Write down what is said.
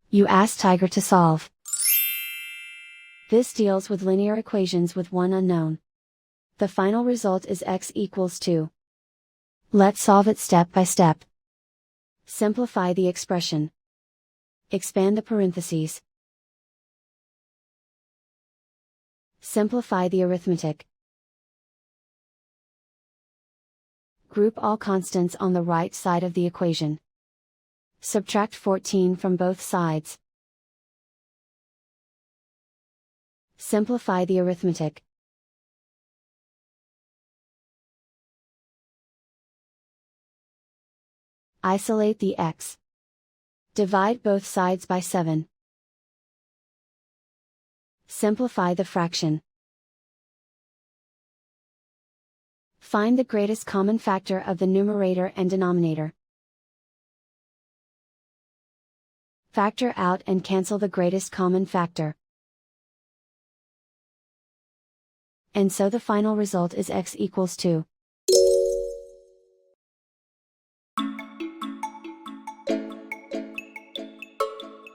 You ask Tiger to solve. This deals with linear equations with one unknown. The final result is x equals 2. Let's solve it step by step. Simplify the expression. Expand the parentheses. Simplify the arithmetic. Group all constants on the right side of the equation. Subtract 14 from both sides. Simplify the arithmetic. Isolate the x. Divide both sides by 7. Simplify the fraction. Find the greatest common factor of the numerator and denominator. Factor out and cancel the greatest common factor. And so the final result is x equals 2.